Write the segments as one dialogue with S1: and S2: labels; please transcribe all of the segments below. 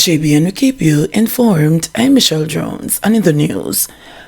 S1: JBNN will keep you informed. I'm Michelle Jones, and in the news,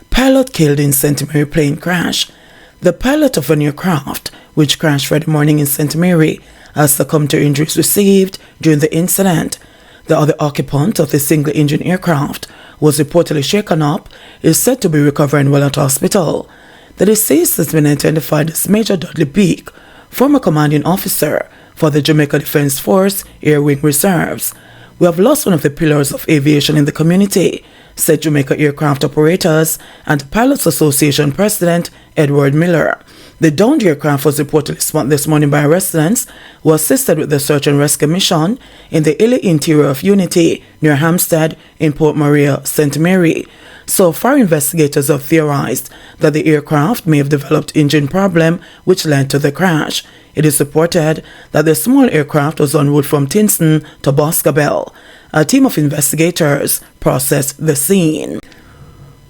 S1: pilot killed in St. Mary plane crash. The pilot of an aircraft, which crashed Friday morning in St. Mary, has succumbed to injuries received during the incident. The other occupant of the single-engine aircraft was reportedly shaken up, is said to be recovering well at hospital. The deceased has been identified as Major Dudley Peake, former commanding officer for the Jamaica Defence Force Air Wing Reserves. "We have lost one of the pillars of aviation in the community," said Jamaica Aircraft Operators and Pilots Association President Edward Miller. The downed aircraft was reportedly spotted this morning by residents who assisted with the search and rescue mission in the hilly interior of Unity near Hampstead in Port Maria, St. Mary. So far, investigators have theorized that the aircraft may have developed engine problem which led to the crash. It is reported that the small aircraft was en route from Tinston to Boscobel. A team of investigators processed the scene.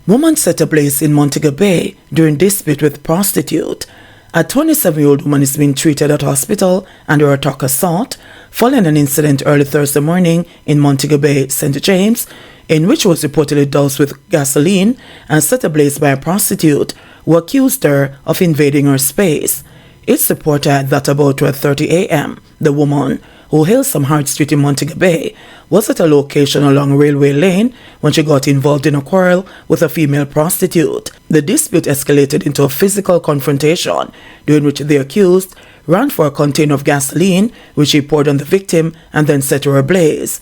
S1: Woman set ablaze in Montego Bay during dispute with prostitute. A 27-year-old woman is being treated at hospital under attack assault following an incident early Thursday morning in Montego Bay, St. James, in which was reportedly doused with gasoline and set ablaze by a prostitute who accused her of invading her space. It's reported that about 12:30 a.m., the woman, who hails from Hart Street in Montego Bay, was at a location along Railway Lane when she got involved in a quarrel with a female prostitute. The dispute escalated into a physical confrontation, during which the accused ran for a container of gasoline, which she poured on the victim and then set her ablaze.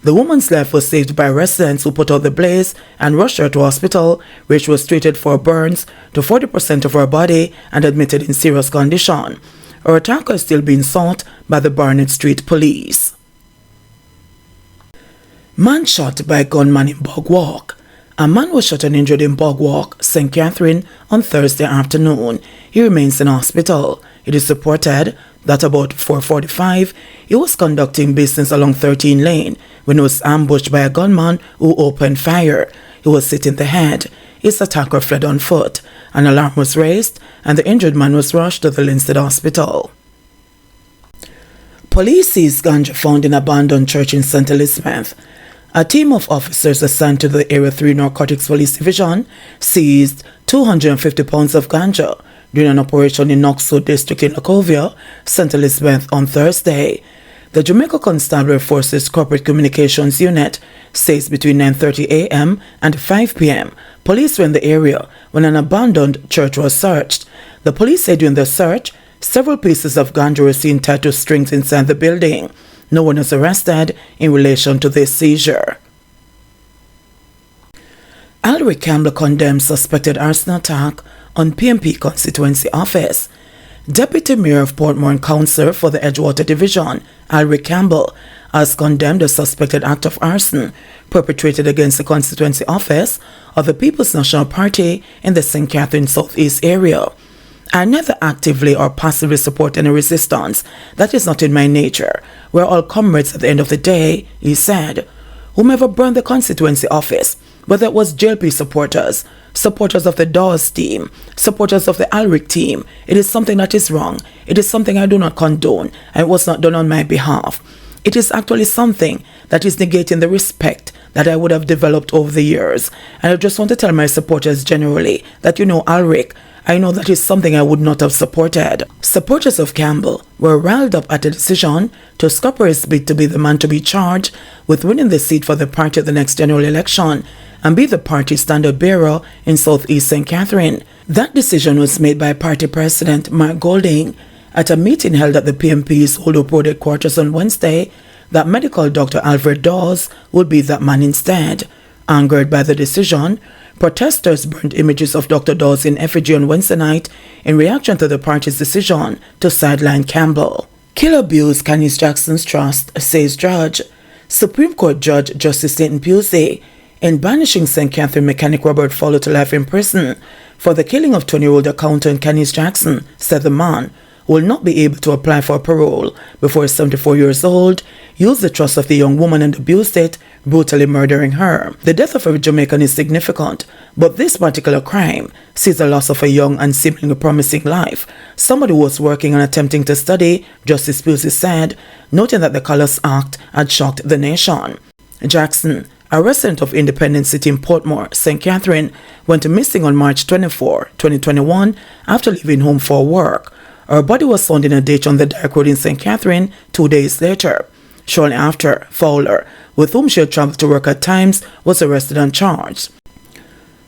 S1: The woman's life was saved by residents who put out the blaze and rushed her to hospital, where she was treated for burns to 40% of her body and admitted in serious condition. Her attacker is still being sought by the Barnett Street Police. Man shot by gunman in Bog Walk. A man was shot and injured in Bog Walk, St. Catherine, on Thursday afternoon. He remains in hospital. It is reported that about 4:45, he was conducting business along 13 Lane when he was ambushed by a gunman who opened fire. He was hit in the head. His attacker fled on foot. An alarm was raised and the injured man was rushed to the Linstead Hospital. Police seized ganja found in an abandoned church in St. Elizabeth. A team of officers assigned to the Area 3 Narcotics Police Division seized 250 pounds of ganja during an operation in Knoxwood District in Locovia, St. Elizabeth on Thursday. The Jamaica Constabulary Forces Corporate Communications Unit says between 9:30 a.m. and 5 p.m. police were in the area when an abandoned church was searched. The police said during the search, several pieces of ganja were seen tied to strings inside the building. No one was arrested in relation to this seizure. Alric Campbell condemns suspected arson attack on PMP constituency office. Deputy Mayor of Portmore and Councillor for the Edgewater Division, Alric Campbell, has condemned a suspected act of arson perpetrated against the constituency office of the People's National Party in the St. Catherine Southeast area. "I neither actively or passively support any resistance. That is not in my nature. We're all comrades at the end of the day," he said. Whomever burned the constituency office, whether it was JLP supporters, supporters of the Dawes team, supporters of the Alric team, it is something that is wrong. It is something I do not condone, and it was not done on my behalf. It is actually something that is negating the respect that I would have developed over the years. And I just want to tell my supporters generally that, Alric, I know that is something I would not have supported. Supporters of Campbell were riled up at the decision to scupper his bid to be the man to be charged with winning the seat for the party at the next general election and be the party's standard bearer in Southeast St. Catherine. That decision was made by party president Mark Golding at a meeting held at the PMP's Old Road headquarters on Wednesday that medical Dr. Alfred Dawes would be that man instead. Angered by the decision, protesters burned images of Dr. Dawes in effigy on Wednesday night in reaction to the party's decision to sideline Campbell. Kill abuse Canis Jackson's trust, says judge. Supreme Court Judge Justice Stanton Pusey, in banishing St. Catherine mechanic Robert Fowler to life in prison for the killing of 20-year-old accountant Canis Jackson, said the man will not be able to apply for parole before 74 years old, used the trust of the young woman and abused it, brutally murdering her. The death of a Jamaican is significant, but this particular crime sees the loss of a young and seemingly promising life. Somebody who was working and attempting to study, Justice Pusey said, noting that the callous act had shocked the nation. Jackson, a resident of Independence City in Portmore, St. Catherine, went missing on March 24, 2021 after leaving home for work. Her body was found in a ditch on the Dyke Road in St. Catherine 2 days later. Shortly after, Fowler, with whom she had traveled to work at times, was arrested and charged.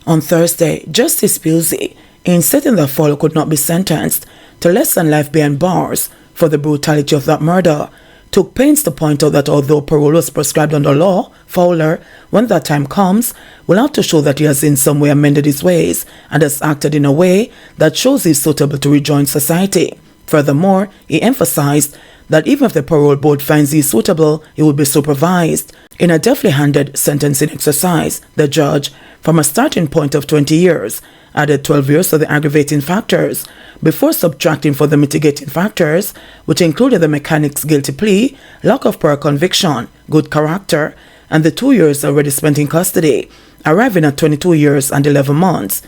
S1: On Thursday, Justice Pusey, in stating that Fowler could not be sentenced to less than life behind bars for the brutality of that murder, took pains to point out that although parole was prescribed under law, Fowler, when that time comes, will have to show that he has in some way amended his ways and has acted in a way that shows he is suitable to rejoin society. Furthermore, he emphasized that even if the parole board finds he is suitable, he will be supervised. In a deftly handed sentencing exercise, the judge, from a starting point of 20 years, added 12 years to the aggravating factors, before subtracting for the mitigating factors, which included the mechanic's guilty plea, lack of prior conviction, good character, and the 2 years already spent in custody, arriving at 22 years and 11 months.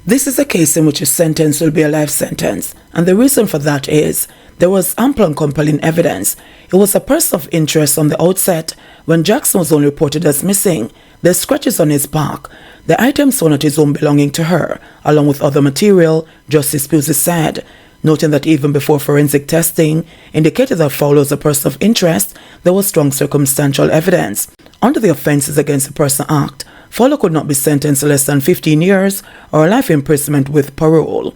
S1: This is a case in which his sentence will be a life sentence, and the reason for that is there was ample and compelling evidence. It was a person of interest on the outset when Jackson was only reported as missing. The scratches on his back, the items found at his home belonging to her, along with other material, Justice Pusey said, noting that even before forensic testing indicated that Fowler was a person of interest, there was strong circumstantial evidence. Under the Offences Against the Person Act, Fowler could not be sentenced to less than 15 years or a life imprisonment with parole.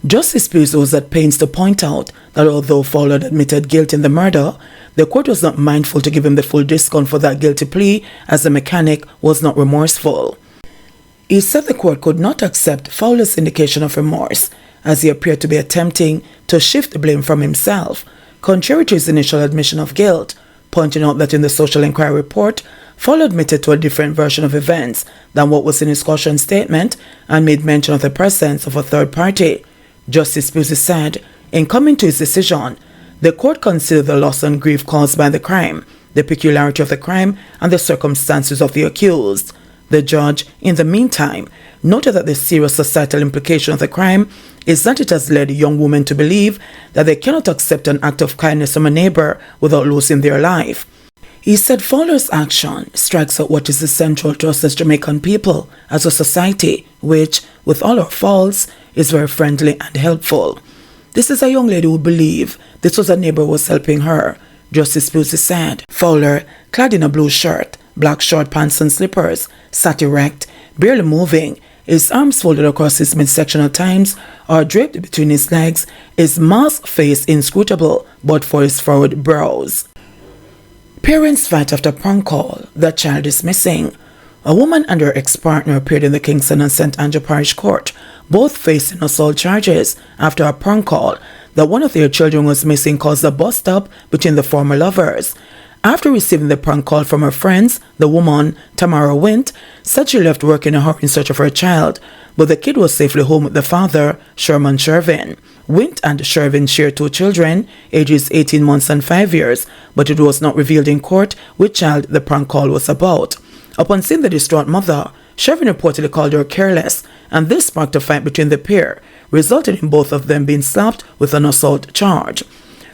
S1: Justice Pusey was at pains to point out that although Fowler had admitted guilt in the murder, the court was not mindful to give him the full discount for that guilty plea, as the mechanic was not remorseful. He said the court could not accept Fowler's indication of remorse, as he appeared to be attempting to shift the blame from himself, contrary to his initial admission of guilt, pointing out that in the social inquiry report, Fowler admitted to a different version of events than what was in his caution statement and made mention of the presence of a third party. Justice Pusey said, in coming to his decision, the court considered the loss and grief caused by the crime, the peculiarity of the crime, and the circumstances of the accused. The judge, in the meantime, noted that the serious societal implication of the crime is that it has led young women to believe that they cannot accept an act of kindness from a neighbor without losing their life. He said Fowler's action strikes out what is essential to us as Jamaican people, as a society which, with all our faults, is very friendly and helpful. This is a young lady who believed this was a neighbor who was helping her, Justice Pusey said. Fowler, clad in a blue shirt, black short pants and slippers, sat erect, barely moving, his arms folded across his midsection at times or draped between his legs, his masked face inscrutable but for his furrowed brows. Parents fight after prank call. The child is missing. A woman and her ex-partner appeared in the Kingston and St. Andrew Parish Court, both facing assault charges after a prank call that one of their children was missing caused a bust-up between the former lovers. After receiving the prank call from her friends, the woman, Tamara Wint, said she left work in a hurry in search of her child, but the kid was safely home with the father, Sherman Shervin. Wint and Shervin shared 2 children, ages 18 months and 5 years, but it was not revealed in court which child the prank call was about. Upon seeing the distraught mother, Shervin reportedly called her careless, and this sparked a fight between the pair, resulting in both of them being slapped with an assault charge.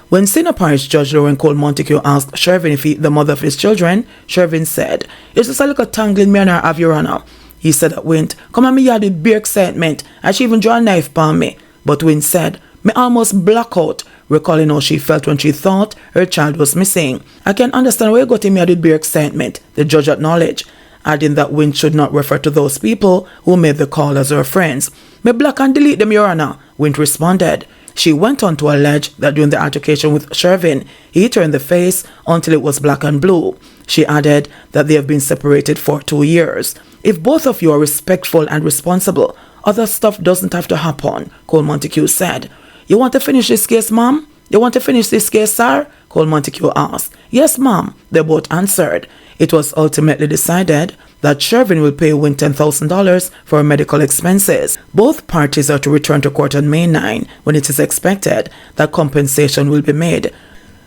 S1: When Senior Parish Judge Lauren Cole Montague asked Shervin if he the mother of his children, Shervin said, "It's just a little tangling me and her have, Your Honor." He said that Wint, "Come on me yard with bare excitement, and she even draw a knife upon me." But Wint said, "Me almost black out," recalling how she felt when she thought her child was missing. "I can understand where you got him yard with bare excitement," the judge acknowledged, adding that Wint should not refer to those people who made the call as her friends. "Me block and delete them, Your Honor," Wint responded. She went on to allege that during the altercation with Shervin, he hit her in the face until it was black and blue. She added that they have been separated for 2 years. "If both of you are respectful and responsible, other stuff doesn't have to happen," Cole Montague said. "You want to finish this case, Mom? You want to finish this case, sir?" Cole Montague asked. "Yes, Mom," they both answered. It was ultimately decided that Shervin will pay Wint $10,000 for medical expenses. Both parties are to return to court on May 9, when it is expected that compensation will be made.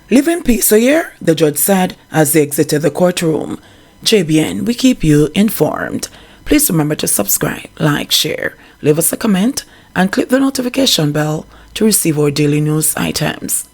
S1: "Live in peace, here," the judge said as they exited the courtroom. JBN, we keep you informed. Please remember to subscribe, like, share, leave us a comment, and click the notification bell to receive our daily news items.